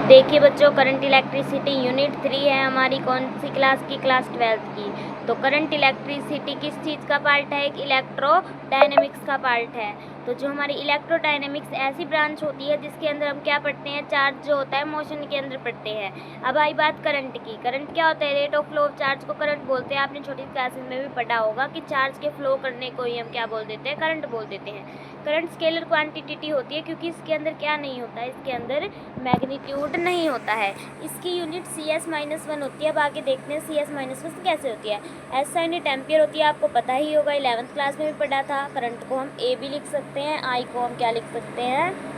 देखिए बच्चों, current electricity unit 3 है हमारी, कौन सी क्लास की? क्लास 12th की। तो करंट इलेक्ट्रिसिटी किस चीज़ का पार्ट है? एक इलेक्ट्रोडायनेमिक्स का पार्ट है। तो जो हमारी इलेक्ट्रोडायनेमिक्स ऐसी ब्रांच होती है जिसके अंदर हम क्या पढ़ते हैं? चार्ज जो होता है मोशन के अंदर पढ़ते हैं। अब आई बात करंट की। करंट क्या होता है? Rate of flow of charge को करंट बोलते हैं। आपने छोटी क्लासेस में भी पढ़ा होगा कि चार्ज के फ्लो करने को ही हम क्या बोल देते हैं? करंट बोल देते हैं। करंट स्केलर क्वांटिटी होती है क्योंकि इसके अंदर क्या नहीं होता है? इसके अंदर मैग्नीट्यूड नहीं होता है। इसकी यूनिट CS-1 होती है। अब आगे देखते हैं CS-1 कैसे होती है। एस यूनिट एम्पियर होती है, आपको पता ही होगा, 11th क्लास में भी पढ़ा था। करंट को हम ए भी लिख सकते हैं, आई को हम क्या लिख सकते हैं?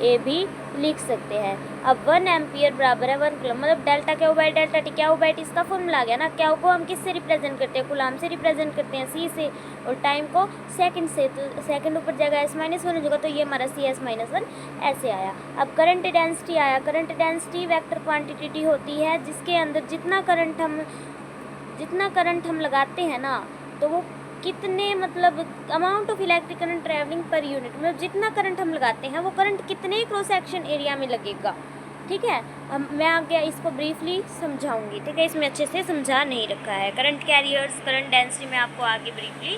ए भी लिख सकते हैं। अब 1 एम्पियर बराबर है 1 कूलम, मतलब डेल्टा क्या बाई डेल्टा टी। क्या बाई टी इसका फॉर्मूला आ गया ना। क्या को हम किससे रिप्रेजेंट करते हैं? कूलम से रिप्रेजेंट करते हैं, सी से, और टाइम को सेकंड से। तो सेकंड ऊपर जाएगा S-1 हो जाएगा, तो ये हमारा CS-1 ऐसे आया। अब करंट डेंसिटी आया। करंट डेंसिटी वेक्टर क्वांटिटी होती है जिसके अंदर जितना करंट हम लगाते हैं ना, तो वो कितने, मतलब amount of electric current travelling per unit, मतलब जितना करंट हम लगाते हैं वो करंट कितने क्रॉस सेक्शन एरिया में लगेगा। ठीक है, अब मैं आगे इसको ब्रीफली समझाऊंगी। ठीक है, इसमें अच्छे से समझा नहीं रखा है। करंट कैरियर्स, करंट डेंसिटी में आपको आगे ब्रीफली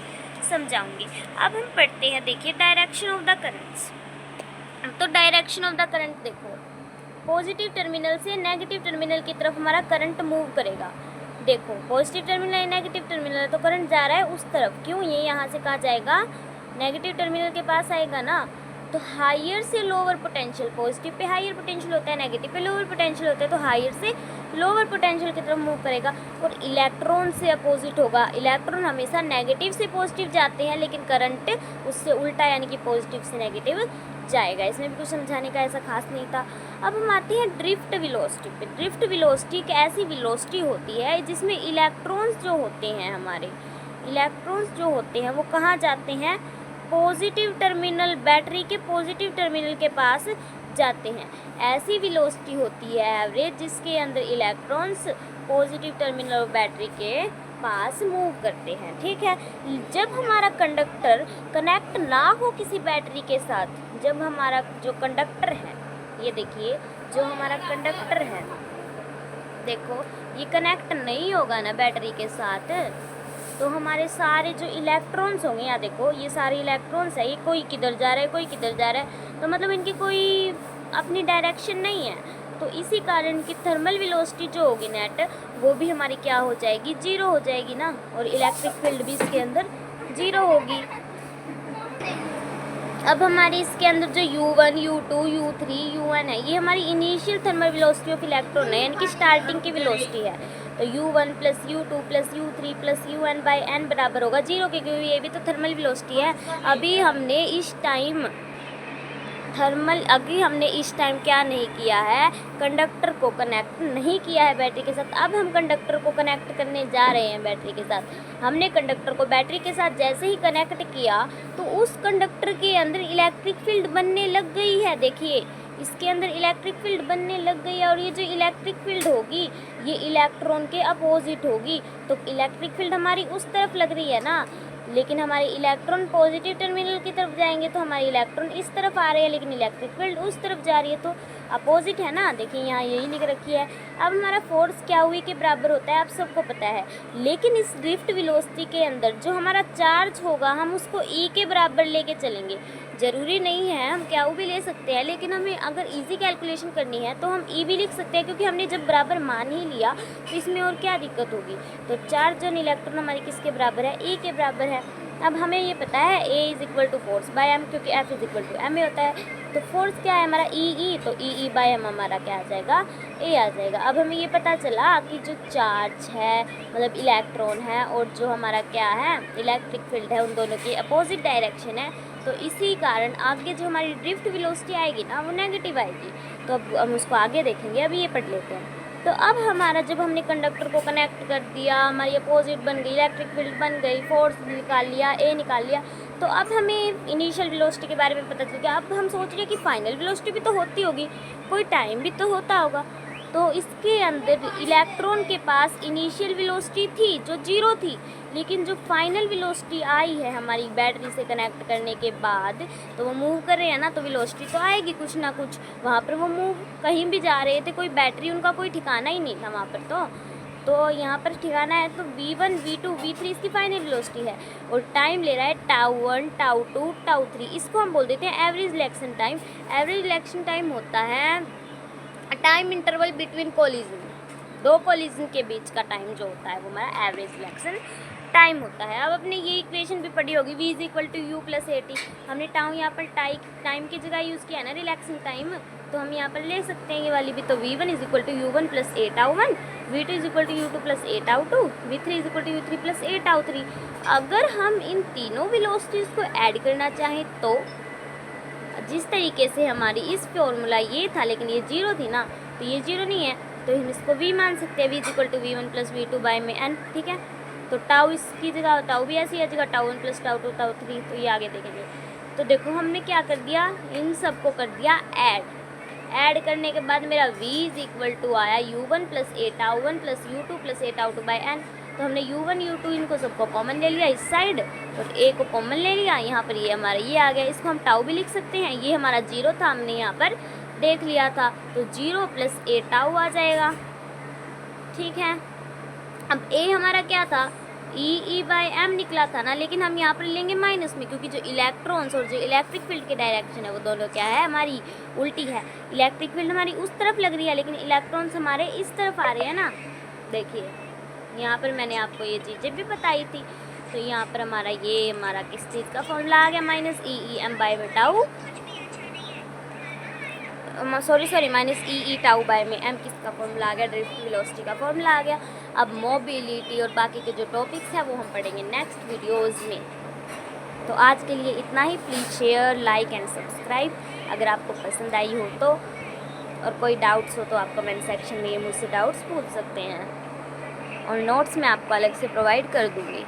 समझाऊंगी। अब हम पढ़ते हैं, देखिए डायरेक्शन ऑफ द करंट्स। तो डायरेक्शन ऑफ द करंट देखो, पॉजिटिव टर्मिनल से नेगेटिव टर्मिनल की तरफ हमारा करंट मूव करेगा। देखो पॉजिटिव टर्मिनल है, नेगेटिव टर्मिनल है, तो करंट जा रहा है उस तरफ। क्यों? ये यहाँ से कहाँ जाएगा? नेगेटिव टर्मिनल के पास आएगा ना। तो हायर से lower potential, positive pay higher potential होता है, नेगेटिव पे लोअर पोटेंशियल होता है, तो हायर से लोअर पोटेंशियल की तरफ मूव करेगा। और इलेक्ट्रॉन से अपोजिट होगा। इलेक्ट्रॉन हमेशा नेगेटिव से पॉजिटिव जाते हैं, लेकिन करंट उससे उल्टा, यानी कि पॉजिटिव से नेगेटिव जाएगा। इसमें भी कुछ समझाने का ऐसा खास नहीं था। अब हम आते हैं ड्रिफ्ट वेलोसिटी पे। ड्रिफ्ट वेलोसिटी एक ऐसी वेलोसिटी होती है जिसमें इलेक्ट्रॉन्स जो होते हैं, हमारे इलेक्ट्रॉन्स जो होते हैं वो कहाँ जाते हैं? पॉजिटिव टर्मिनल, बैटरी के पॉजिटिव टर्मिनल के पास जाते हैं। ऐसी वेलोसिटी होती है एवरेज जिसके अंदर इलेक्ट्रॉन्स पॉजिटिव टर्मिनल और बैटरी के पास मूव करते हैं। ठीक है, जब हमारा कंडक्टर कनेक्ट ना हो किसी बैटरी के साथ, जब हमारा जो कंडक्टर है, ये देखिए जो हमारा कंडक्टर है, देखो ये कनेक्ट नहीं होगा ना बैटरी के साथ, तो हमारे सारे जो इलेक्ट्रॉन्स होंगे, यहाँ देखो ये सारे इलेक्ट्रॉन्स है, ये कोई किधर जा रहा है, कोई किधर जा रहा है, तो मतलब इनकी कोई अपनी डायरेक्शन नहीं है। तो इसी कारण की थर्मल वेलोसिटी जो होगी नेट, वो भी हमारी क्या हो जाएगी? जीरो हो जाएगी ना। और इलेक्ट्रिक फील्ड भी इसके अंदर जीरो होगी। अब हमारी इसके अंदर जो U1, U2, U3, UN है, ये हमारी initial thermal velocity of electron है, यानी कि स्टार्टिंग की वेलोसिटी है। तो U1 plus U2 plus U3 plus UN by N बराबर होगा 0 के, क्योंकि ये भी तो थर्मल वेलोसिटी है। अभी हमने इस टाइम क्या नहीं किया है? कंडक्टर को कनेक्ट नहीं किया है बैटरी के साथ। अब हम कंडक्टर को कनेक्ट करने जा रहे हैं बैटरी के साथ। हमने कंडक्टर को बैटरी के साथ जैसे ही कनेक्ट किया तो उस कंडक्टर के अंदर इलेक्ट्रिक फील्ड बनने लग गई है। देखिए इसके अंदर इलेक्ट्रिक फील्ड बनने लग गई है, और ये जो इलेक्ट्रिक फील्ड होगी ये इलेक्ट्रॉन के अपोजिट होगी। तो इलेक्ट्रिक फील्ड हमारी उस तरफ लग रही है ना, लेकिन हमारे इलेक्ट्रॉन पॉजिटिव टर्मिनल की तरफ जाएंगे तो हमारे इलेक्ट्रॉन इस तरफ आ रहे हैं, लेकिन इलेक्ट्रिक फील्ड उस तरफ जा रही है, तो अपोजिट है ना। देखिए यहाँ यही लिख रखी है। अब हमारा फोर्स क्या हुई के बराबर होता है, आप सबको पता है। लेकिन इस ड्रिफ्ट वेलोसिटी के अंदर जो हमारा चार्ज होगा हम उसको E के बराबर लेके चलेंगे। ज़रूरी नहीं है, हम क्या भी ले सकते हैं, लेकिन हमें अगर इजी कैलकुलेशन करनी है तो हम E भी लिख सकते हैं, क्योंकि हमने जब बराबर मान ही लिया तो इसमें और क्या दिक्कत होगी। तो चार्ज ऑन इलेक्ट्रॉन हमारी किसके बराबर है? E के बराबर है। अब हमें ये पता है A is equal to force by M, क्योंकि F is equal to M होता है। तो फोर्स क्या है हमारा? E, तो E बाय M हमारा क्या आ जाएगा? A आ जाएगा। अब हमें ये पता चला कि जो चार्ज है, मतलब इलेक्ट्रॉन है, और जो हमारा क्या है इलेक्ट्रिक फील्ड है, उन दोनों की अपोजिट डायरेक्शन है। तो इसी कारण आगे जो हमारी ड्रिफ्ट वेलोसिटी आएगी ना वो नेगेटिव आएगी। तो अब हम उसको आगे देखेंगे, अभी ये पढ़ लेते हैं। तो अब हमारा जब हमने कंडक्टर को कनेक्ट कर दिया, हमारी अपोजिट बन गई, इलेक्ट्रिक फील्ड बन गई, फोर्स निकाल लिया, ए निकाल लिया, तो अब हमें इनिशियल वेलोसिटी के बारे में पता चल गया। अब हम सोच रहे हैं कि फाइनल वेलोसिटी भी तो होती होगी, कोई टाइम भी तो होता होगा। तो इसके अंदर इलेक्ट्रॉन के पास इनिशियल वेलोसिटी थी जो 0 थी, लेकिन जो फाइनल वेलोसिटी आई है हमारी बैटरी से कनेक्ट करने के बाद, तो वो मूव कर रहे हैं ना, तो वेलोसिटी तो आएगी कुछ ना कुछ। वहाँ पर वो मूव कहीं भी जा रहे थे, कोई बैटरी उनका कोई ठिकाना ही नहीं था वहाँ पर। तो यहाँ पर ठिकाना है, तो v1 v2 v3 इसकी फाइनल वेलोसिटी है, और टाइम ले रहा है τ1 τ2 τ3। इसको हम बोल देते हैं average reaction time. Average reaction time होता है टाइम इंटरवल बिटवीन कोलिजन, दो कोलिजन के बीच का टाइम जो होता है वो हमारा एवरेज रिएक्शन टाइम होता है। अब अपने ये इक्वेशन भी पढ़ी होगी, v = u + at। हमने टाउ यहाँ पर टाइम की जगह यूज़ किया है ना, रिलैक्सिंग टाइम, तो हम यहाँ पर ले सकते हैं ये वाली भी। तो v1 = u1 + a τ1, v2 = u2 + a τ2, v3 = u3 + a τ3। अगर हम इन तीनों वेलोसिटीज़ को ऐड करना चाहें तो जिस तरीके से हमारी इस फॉर्मूला ये था, लेकिन ये 0 थी ना, तो ये 0 नहीं है, तो हम इसको v मान सकते हैं, v = v1 + v2/n। ठीक है, तो टाउ इसकी जगह टाउ भी ऐसी है जगह τ1 + τ2 τ3। तो ये आगे देखेंगे। तो देखो हमने क्या कर दिया, इन सब को कर दिया ऐड करने के बाद मेरा v = आया u1 + a τ1 + u2 + a τ2/n। तो हमने u1 u2 इनको सबको कॉमन ले लिया इस साइड, और a को कॉमन ले लिया। यहाँ पर ये हमारा ये आ गया, इसको हम टाउ भी लिख सकते हैं। ये हमारा 0 था, हमने यहाँ पर देख लिया था, तो 0 + a τ आ जाएगा। ठीक है, अब a हमारा क्या था, e/m निकला था ना, लेकिन हम यहाँ पर लेंगे माइनस में, क्योंकि जो इलेक्ट्रॉन्स और जो इलेक्ट्रिक फील्ड की डायरेक्शन है वो दोनों क्या है, हमारी उल्टी है। इलेक्ट्रिक फील्ड हमारी उस तरफ लग रही है, लेकिन इलेक्ट्रॉन्स हमारे इस तरफ आ रहे हैं ना। देखिए यहाँ पर मैंने आपको ये चीज़ें भी बताई थी। तो यहाँ पर हमारा किस चीज़ का फॉर्मूला आ गया, -e/m/τ, सॉरी -e/τ/m किसका फॉर्मूला आ गया, ड्रिफ्ट वेलोसिटी का फॉर्मूला आ गया। अब मोबिलिटी और बाकी के जो टॉपिक्स हैं वो हम पढ़ेंगे नेक्स्ट वीडियोस में। तो आज के लिए इतना ही। Please share, like and subscribe अगर आपको पसंद आई हो तो, और कोई डाउट्स हो तो आप कमेंट सेक्शन में ये मुझसे डाउट्स पूछ सकते हैं, और नोट्स मैं आपको अलग से प्रोवाइड कर दूँगी।